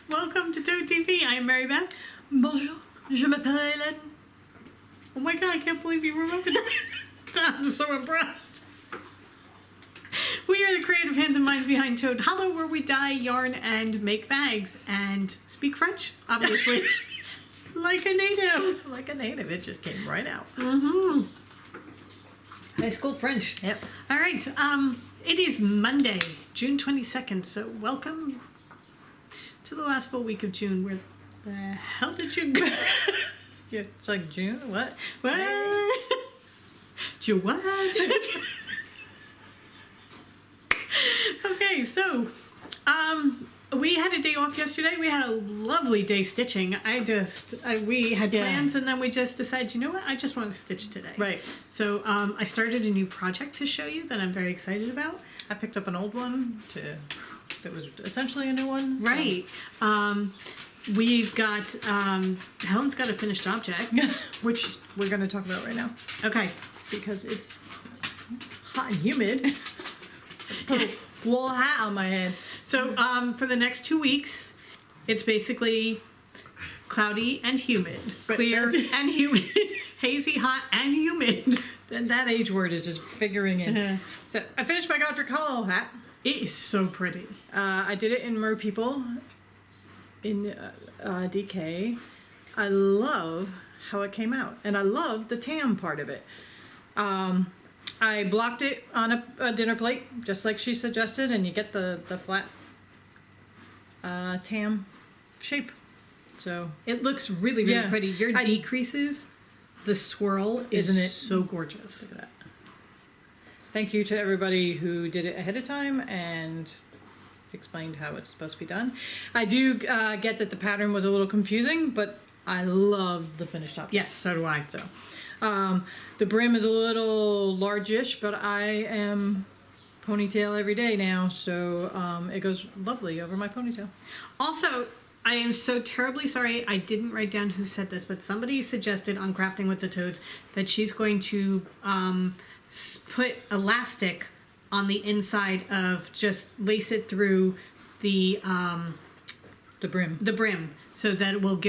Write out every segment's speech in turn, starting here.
Welcome to Toad TV. I am Mary Beth. Bonjour, je m'appelle Hélène. Oh my god, I can't believe you remembered that. I'm so impressed. We are the creative hands and minds behind Toad Hollow, where we dye, yarn, and make bags. And speak French, obviously. Like a native. Like a native, it just came right out. Mm-hmm. High school French. Yep. All right. It is Monday, June 22nd. So welcome to the last full week of June. Where the hell did you go? Yeah, it's like June. What? What? You what? Okay, so we had a day off yesterday. We had a lovely day stitching. We had plans, and then we just decided, you know what? I just want to stitch today. Right. So I started a new project to show you that I'm very excited about. I picked up an old one that was essentially a new one. So. Right. We've got Helen's got a finished object, which we're going to talk about right now okay, because it's hot and humid. Let's put a wool hat on my head. So for the next 2 weeks, it's basically cloudy and humid, clear and humid, hazy, hot, and humid. And that age word is just figuring in. So I finished my Godric Hollow hat. It is so pretty. I did it in Mer People in DK. I love how it came out, and I love the tam part of it. I blocked it on a dinner plate, just like she suggested, and you get the flat tam shape. So It looks really, really pretty. Your decreases, the swirl Isn't it so gorgeous. Look at that. Thank you to everybody who did it ahead of time and explained how it's supposed to be done. I do get that the pattern was a little confusing, but I love the finished object. Yes, so do I. So, the brim is a little largish, but I am ponytail every day now, so it goes lovely over my ponytail. Also, I am so terribly sorry I didn't write down who said this, but somebody suggested on Crafting with the Toads that she's going to put elastic on the inside of, just lace it through the brim, so that it will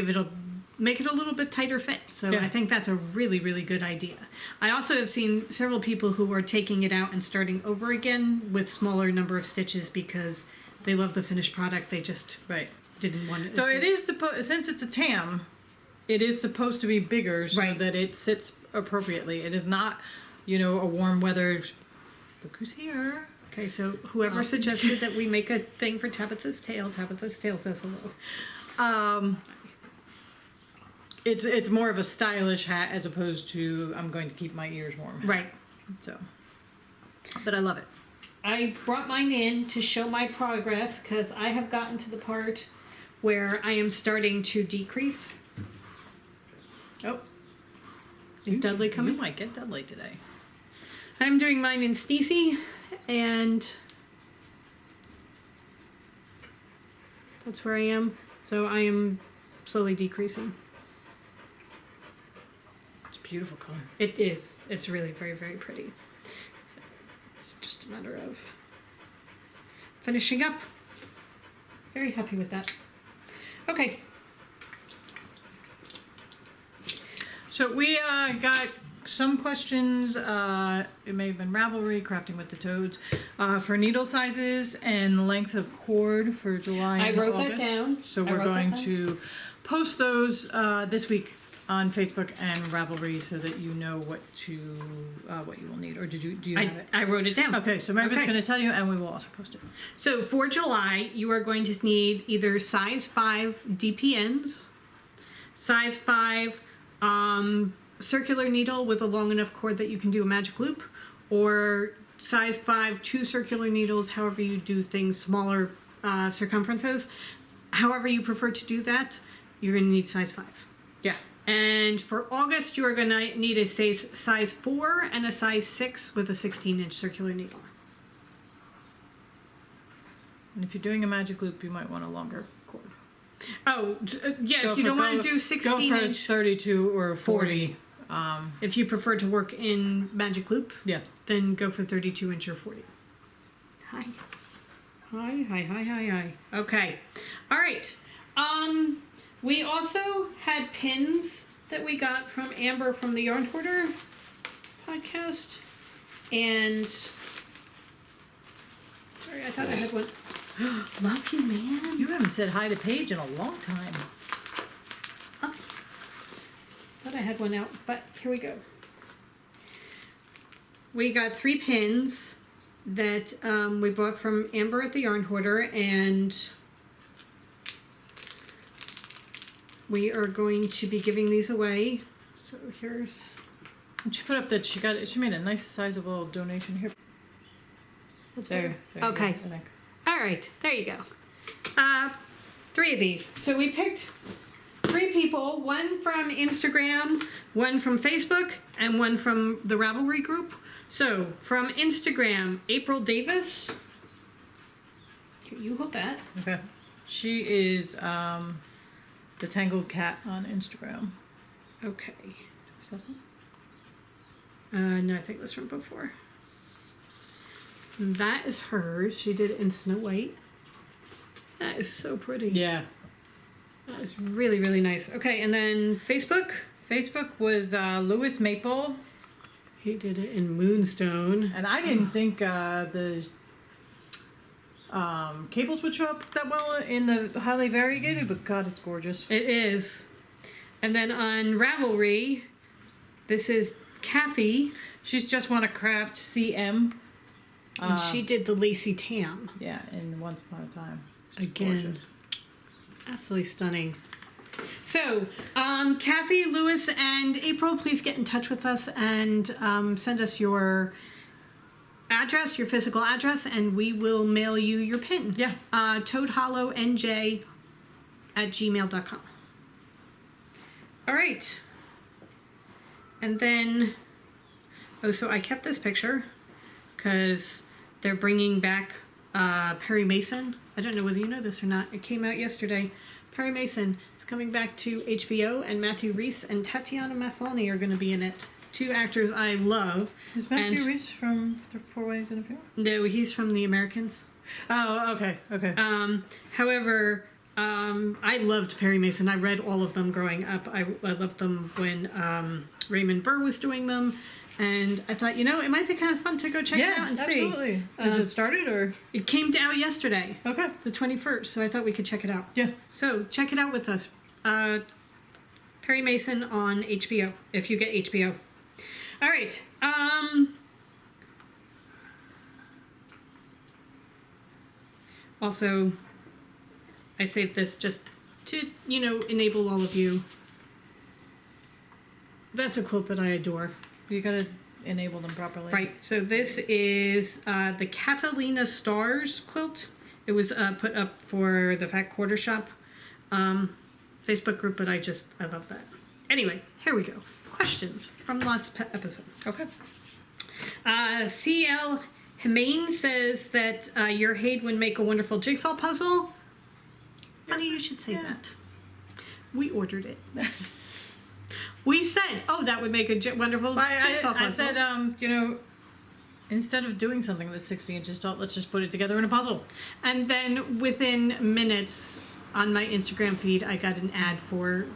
make it a little bit tighter fit. So I think that's a really, really good idea. I also have seen several people who are taking it out and starting over again with smaller number of stitches because they love the finished product. They just didn't want it. So it is supposed, since it's a tam, it is supposed to be bigger so that it sits appropriately. It is not, a warm weather. Look who's here. Okay, so whoever suggested that we make a thing for Tabitha's tail says hello. It's more of a stylish hat as opposed to I'm going to keep my ears warm. Right. So, but I love it. I brought mine in to show my progress because I have gotten to the part where I am starting to decrease. Oh, is Dudley coming? You might get Dudley today. I'm doing mine in Sneezy, and that's where I am. So I am slowly decreasing. Beautiful color. It is. It's really very, very pretty. So it's just a matter of finishing up. Very happy with that. Okay. So we got some questions. It may have been Ravelry, Crafting with the Toads, for needle sizes and length of cord for July and August. I wrote that down. So we're going to post those this week on Facebook and Ravelry so that you know what you will need. Or do you have it? I wrote it down. Okay, so Meredith's going to tell you, and we will also post it. So for July, you are going to need either size 5 DPNs, size 5 circular needle with a long enough cord that you can do a magic loop, or size 5 2 circular needles, however you do things, smaller circumferences. However you prefer to do that, you're going to need size 5. Yeah. And for August, you are going to need a size 4 and a size 6 with a 16-inch circular needle. And if you're doing a magic loop, you might want a longer cord. Oh, yeah, if you don't want to do 16-inch. Go for 32 or 40. If you prefer to work in magic loop, yeah, then go for 32-inch or 40. Hi. Okay. All right. We also had pins that we got from Amber from the Yarn Hoarder podcast. And sorry, I thought I had one. Love you, man. You haven't said hi to Paige in a long time. Thought I had one out, but here we go. We got 3 pins that we bought from Amber at the Yarn Hoarder, and we are going to be giving these away. So here's. And she put up that she made a nice sizable donation here. That's There okay. you go, I think. All right, there you go. 3 of these. So we picked 3 people, one from Instagram, one from Facebook, and one from the Ravelry group. So from Instagram, April Davis. Here, you hold that. Okay. She is the Tangled Cat on Instagram. Okay. Is that some? No, I think it was from before. That is hers. She did it in Snow White. That is so pretty. Yeah. That is really, really nice. Okay, and then Facebook. Facebook was Lewis Maple. He did it in Moonstone. And I didn't think the cables would show up that well in the highly variegated, but God, it's gorgeous. It is. And then on Ravelry, this is Kathy. She's just want to craft CM. And she did the Lacy Tam. Yeah, in Once Upon a Time. She's Again. gorgeous. Absolutely stunning. So, Kathy, Lewis, and April, please get in touch with us and send us your address, your physical address, and we will mail you your pin. Yeah. toadhollowNJ@gmail.com. All right. And then, so I kept this picture because they're bringing back Perry Mason. I don't know whether you know this or not. It came out yesterday. Perry Mason is coming back to HBO, and Matthew Rhys and Tatiana Maslany are going to be in it. 2 actors I love. Is Matthew Rhys from The 4 Ways in a Funeral? No, he's from The Americans. Oh, okay. However, I loved Perry Mason. I read all of them growing up. I loved them when Raymond Burr was doing them. And I thought, it might be kind of fun to go check it out and see. Absolutely. Has it started or? It came out yesterday. Okay. The 21st. So I thought we could check it out. Yeah. So check it out with us. Perry Mason on HBO, if you get HBO. All right. Also, I saved this just to, enable all of you. That's a quilt that I adore. You gotta enable them properly. Right. So this is the Catalina Stars quilt. It was put up for the Fat Quarter Shop Facebook group, but I love that. Anyway, here we go. Questions from the last episode. Okay. CL Hemaine says that your Haid would make a wonderful jigsaw puzzle. Funny you should say that. We ordered it. We said, that would make a wonderful jigsaw puzzle. I said, instead of doing something that's 60 inches tall, let's just put it together in a puzzle. And then within minutes on my Instagram feed, I got an ad for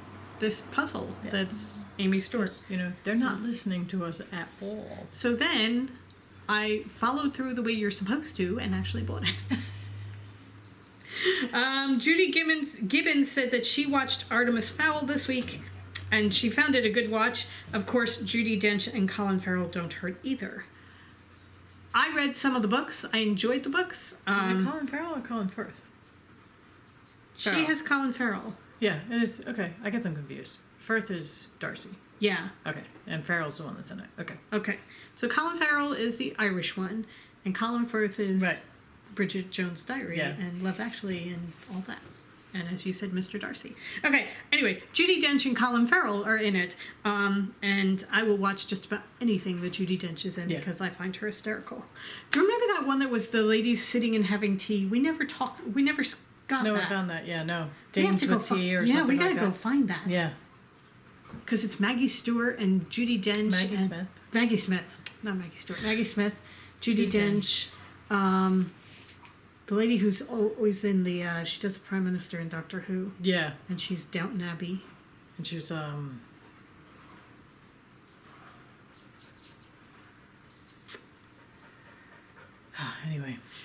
this puzzle that's Amy Stewart. They're not listening to us at all. So then I followed through the way you're supposed to and actually bought it. Judi Gibbons said that she watched Artemis Fowl this week and she found it a good watch. Of course, Judi Dench and Colin Farrell don't hurt either. I read some of the books. I enjoyed the books. Is it Colin Farrell or Colin Firth? She has Colin Farrell. Yeah, it is. Okay, I get them confused. Firth is Darcy. Yeah. Okay, and Farrell's the one that's in it. Okay. Okay. So Colin Farrell is the Irish one, and Colin Firth is Bridget Jones' Diary and Love Actually and all that. And as you said, Mr. Darcy. Okay, anyway, Judi Dench and Colin Farrell are in it. And I will watch just about anything that Judi Dench is in because I find her hysterical. Do you remember that one that was the ladies sitting and having tea? We never got that. No, I found that. Yeah, no. Dames with tea or something like that. Yeah, we gotta go find that. Yeah. Because it's Maggie Stewart and Judi Dench. Maggie Smith. Not Maggie Stewart. Maggie Smith, Judi Dench. The lady who's always in the, she does the Prime Minister in Doctor Who. Yeah. And she's Downton Abbey. And she was,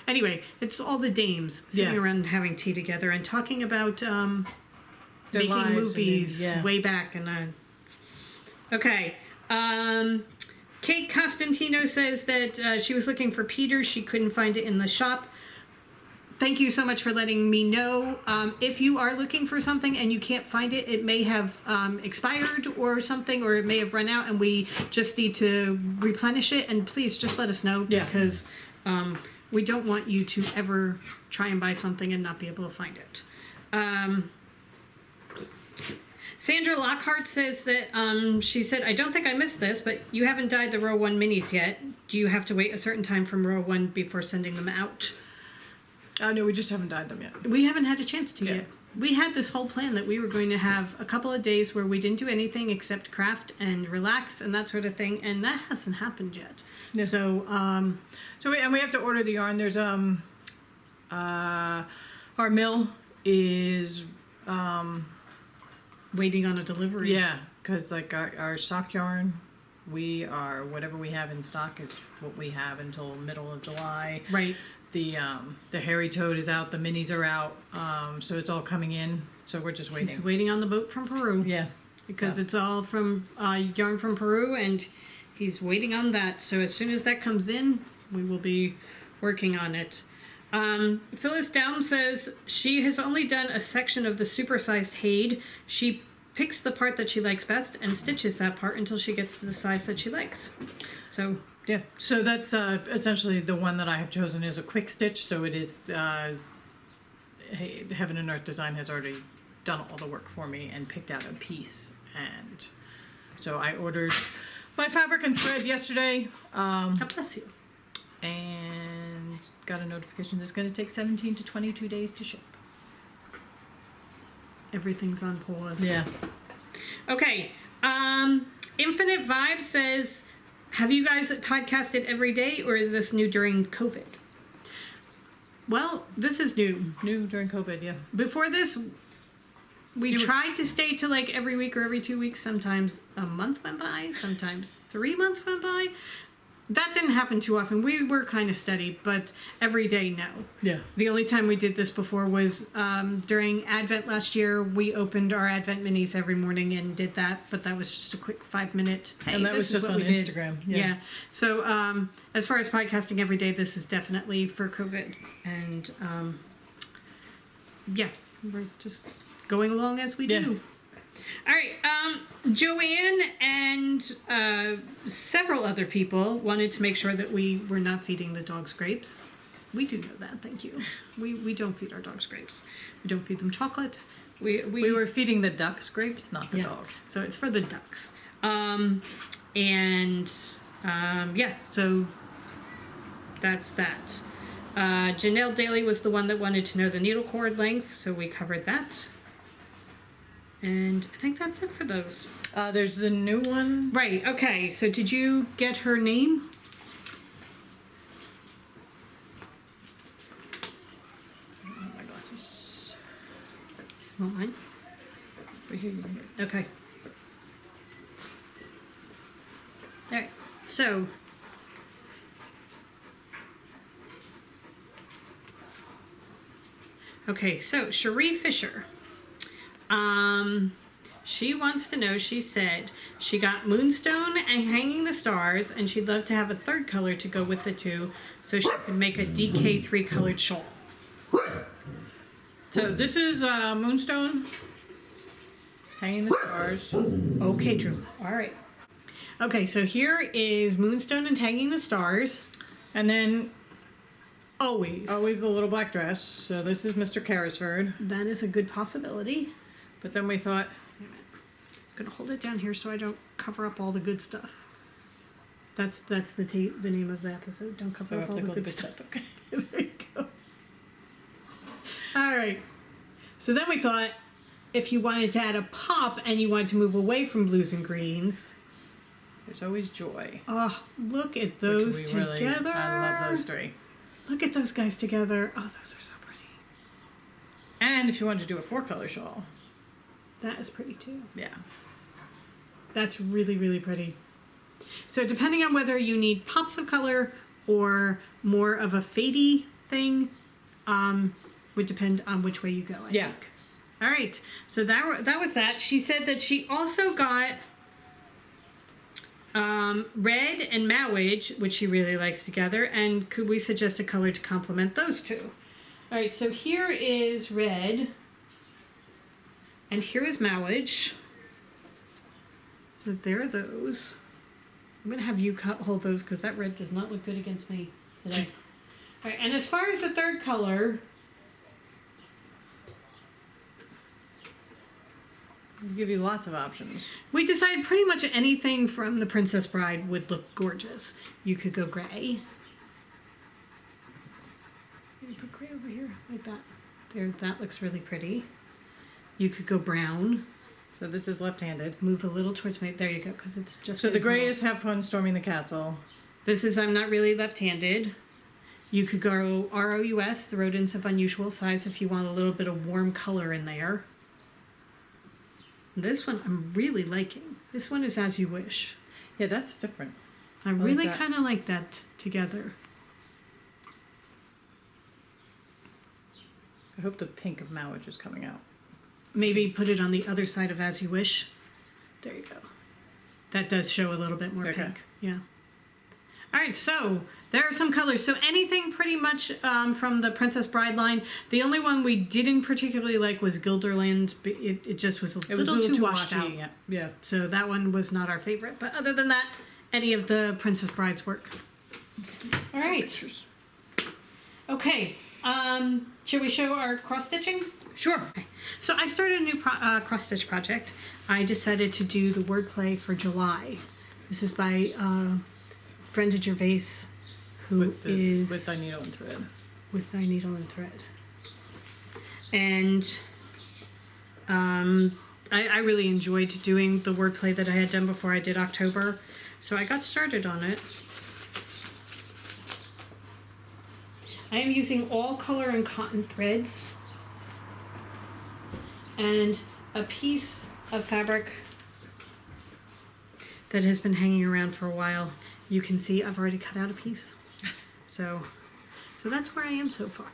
Anyway, it's all the dames sitting Yeah. around having tea together and talking about Their making lives movies and then- yeah. way back. And okay. Kate Costantino says that she was looking for Peter. She couldn't find it in the shop. Thank you so much for letting me know. If you are looking for something and you can't find it, it may have expired or something, or it may have run out and we just need to replenish it. And please just let us know, Yeah. because we don't want you to ever try and buy something and not be able to find it. Sandra Lockhart says that she said, I don't think I missed this, but you haven't dyed the row 1 minis yet. Do you have to wait a certain time from row 1 before sending them out? No, we just haven't dyed them yet. We haven't had a chance to Yeah. yet. We had this whole plan that we were going to have a couple of days where we didn't do anything except craft and relax and that sort of thing, and that hasn't happened yet. Yeah. So, we have to order the yarn. There's our mill is waiting on a delivery. yeah, because like our sock yarn, whatever we have in stock is what we have until middle of July. Right. The hairy toad is out, the minis are out, so it's all coming in. So we're just waiting. He's waiting on the boat from Peru. Yeah, Because Yeah. it's all from yarn from Peru, and he's waiting on that. So as soon as that comes in, we will be working on it. Phyllis Down says she has only done a section of the supersized Haid. She picks the part that she likes best and stitches that part until she gets to the size that she likes. So yeah. So that's essentially the one that I have chosen is a quick stitch. So it is Heaven and Earth Design has already done all the work for me and picked out a piece, and so I ordered my fabric and thread yesterday. God bless you. And got a notification that's going to take 17 to 22 days to ship. Everything's on pause. Yeah. Okay. Infinite Vibe says, have you guys podcasted every day, or is this new during COVID? Well, this is new. New during COVID, yeah. Before this, we tried to stay to like every week or every 2 weeks. Sometimes a month went by. Sometimes 3 months went by. That didn't happen too often. We were kind of steady, but every day, no. Yeah. The only time we did this before was during Advent last year. We opened our Advent minis every morning and did that, but that was just a quick 5-minute. Hey, And that this was is just what on we did. Instagram. Yeah. So as far as podcasting every day, this is definitely for COVID. And yeah, we're just going along as we do. All right. Joanne and several other people wanted to make sure that we were not feeding the dogs grapes. We do know that. Thank you. We don't feed our dogs grapes. We don't feed them chocolate. We were feeding the ducks grapes, not the dogs. So it's for the ducks. Yeah, so that's that. Janelle Daly was the one that wanted to know the needle cord length, so we covered that. And I think that's it for those. There's the new one. Right, okay, so did you get her name? My glasses. Want mine? Right here, you can get it. Okay. Alright, so okay, so Cherie Fisher. She wants to know, she said she got Moonstone and Hanging the Stars, and she'd love to have a third color to go with the two so she can make a DK3 colored shawl. So this is Moonstone, Hanging the Stars. Okay, Drew. Alright. Okay, so here is Moonstone and Hanging the Stars. And then Always. always the little black dress. So this is Mr. Carrisford. That is a good possibility. But then we thought, I'm gonna hold it down here so I don't cover up all the good stuff. That's the name of the episode. Don't cover up all the good stuff. Okay. There you go. All right. So then we thought, if you wanted to add a pop and you wanted to move away from blues and greens, There's always Joy. oh, look at those Which together. I love those three. Look at those guys together. Oh, those are so pretty. And if you wanted to do a 4-color shawl. That is pretty too. Yeah. That's really, really pretty. So depending on whether you need pops of color or more of a fadey thing, would depend on which way you go, I think. All right. So that was that. She said that she also got red and mowage, which she really likes together. And could we suggest a color to complement those two? All right. So here is red. And here is mowage. So there are those. I'm going to have you hold those because that red does not look good against me today. All right, and as far as the third color, I'll give you lots of options. we decided pretty much anything from the Princess Bride would look gorgeous. You could go gray. Maybe put gray over here like that. There, that looks really pretty. You could go brown. So this is left-handed. Move a little towards me. There you go, because it's just. So the gray is have fun storming the castle. This is I'm not really left-handed. You could go ROUS, the rodents of unusual size, if you want a little bit of warm color in there. This one I'm really liking. This one is As You Wish. Yeah, that's different. I really kind of like that together. I hope the pink of Mowage is coming out. Maybe put it on the other side of As You Wish. There you go. That does show a little bit more pink. Yeah. All right, so there are some colors. So anything pretty much from the Princess Bride line. The only one we didn't particularly like was Gilderland. It just was a little too washed out. Yeah. So that one was not our favorite. But other than that, any of the Princess Brides work. All right. Okay. Should we show our cross-stitching? Sure. Okay. So I started a new cross-stitch project. I decided to do the wordplay for July. This is by Brenda Gervais, who is... With Thy Needle and Thread. With Thy Needle and Thread. And I really enjoyed doing the wordplay that I had done before I did October. So I got started on it. I am using all color and cotton threads. And a piece of fabric that has been hanging around for a while. You can see I've already cut out a piece. So that's where I am so far.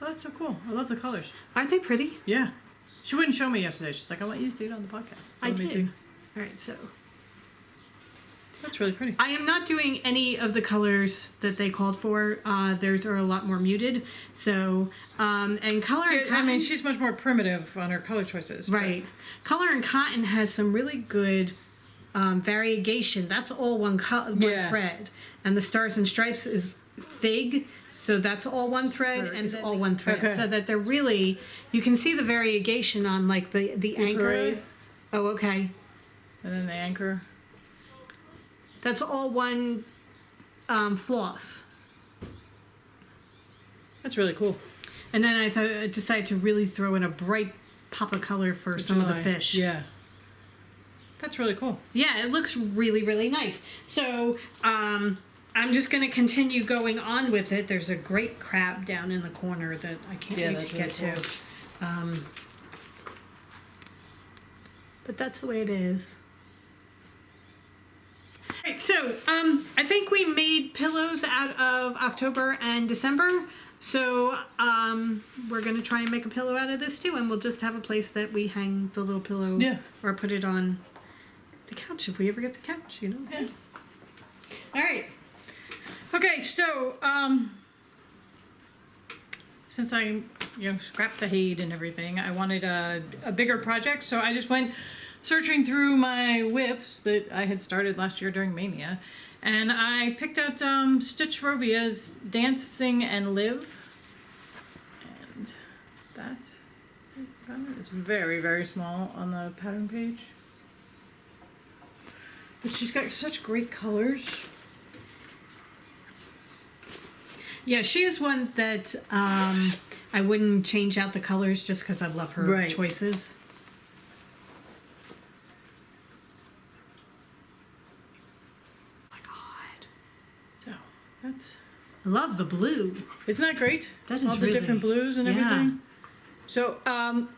Oh, that's so cool. I love the colors. Aren't they pretty? Yeah. She wouldn't show me yesterday. She's like, I want you to see it on the podcast. I did. All right, so. That's really pretty. I am not doing any of the colors that they called for. Theirs are a lot more muted. So, and color and cotton. I mean, she's much more primitive on her color choices. Right. Color and cotton has some really good variegation. That's all one thread. And the Stars and Stripes is fig. So that's all one thread and it's all one thread. Okay. So that they're really, you can see the variegation on like the anchor. Oh, okay. And then the anchor. That's all one floss. That's really cool. And then I decided to really throw in a bright pop of color for some of the fish. Yeah. That's really cool. Yeah, it looks really, really nice. So I'm just going to continue going on with it. There's a great crab down in the corner that I can't wait to get to. But that's the way it is. Right, so I think we made pillows out of October and December. So we're going to try and make a pillow out of this too. And we'll just have a place that we hang the little pillow or put it on the couch if we ever get the couch, you know. Yeah. All right. Okay, so since I scrapped the hay and everything, I wanted a bigger project. So I just went searching through my whips that I had started last year during Mania, and I picked out Stitch Rovia's Dance, Sing, and Live. And that it's very, very small on the pattern page. But she's got such great colors. Yeah, she is one that I wouldn't change out the colors just because I love her choices. So that's I love the blue. Isn't that great? That is all the really, different blues and yeah. everything. So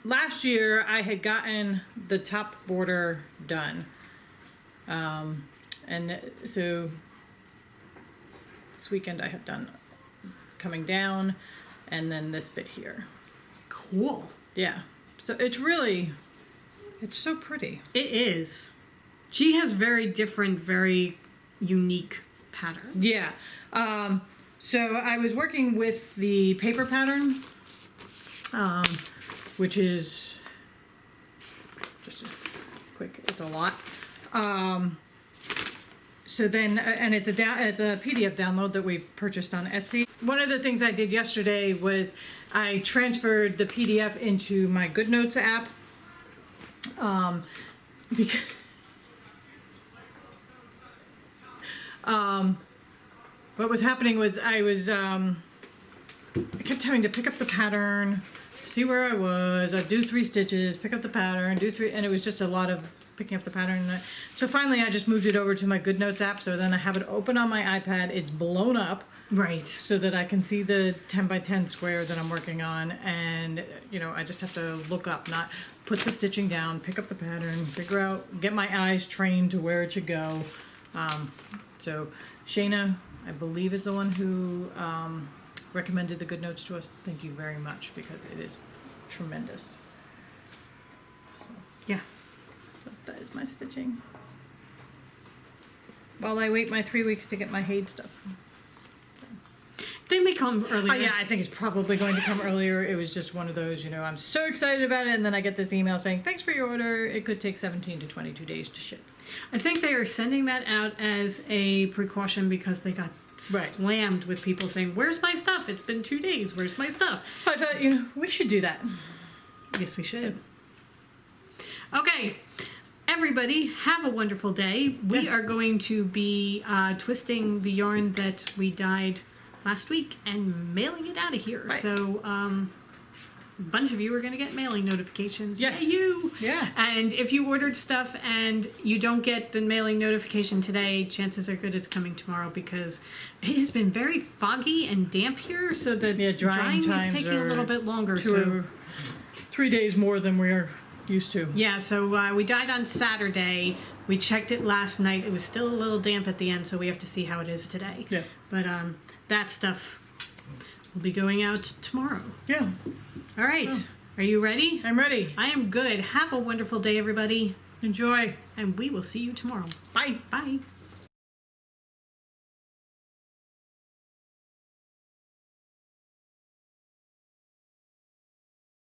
last year I had gotten the top border done, and so this weekend I have done coming down, and then this bit here. Cool. Yeah. So it's so pretty. It is. She has very different, very unique patterns. Yeah. So I was working with the paper pattern, which is just a quick, it's a lot. So then, and it's a PDF download that we purchased on Etsy. One of the things I did yesterday was I transferred the PDF into my GoodNotes app. Because what was happening was I kept having to pick up the pattern, see where I was. I'd do 3 stitches, pick up the pattern, do 3, and it was just a lot of picking up the pattern. So finally I just moved it over to my GoodNotes app, so then I have it open on my iPad. It's blown up. Right. So that I can see the 10 by 10 square that I'm working on, and I just have to look up, not put the stitching down, pick up the pattern, figure out, get my eyes trained to where it should go. So Shayna, I believe, is the one who recommended the GoodNotes to us. Thank you very much, because it is tremendous. Yeah. So that is my stitching. While I wait my 3 weeks to get my Haid stuff. They may come earlier. Oh yeah, I think it's probably going to come earlier. It was just one of those, I'm so excited about it, and then I get this email saying, thanks for your order. It could take 17 to 22 days to ship. I think they are sending that out as a precaution because they got slammed with people saying, where's my stuff? It's been 2 days. Where's my stuff? I thought, we should do that. Yes, we should. Okay. Everybody, have a wonderful day. We are going to be twisting the yarn that we dyed last week and mailing it out of here. Right. So a bunch of you are going to get mailing notifications. Yes. Yay, you. Yeah. And if you ordered stuff and you don't get the mailing notification today, chances are good it's coming tomorrow, because it has been very foggy and damp here, so the drying is taking a little bit longer. 2 or 3 days more than we're used to. Yeah, so we dyed on Saturday. We checked it last night. It was still a little damp at the end, so we have to see how it is today. Yeah. But that stuff will be going out tomorrow. Yeah. All right. Are you ready? I'm ready. I am good. Have a wonderful day, everybody. Enjoy. And we will see you tomorrow. Bye. Bye.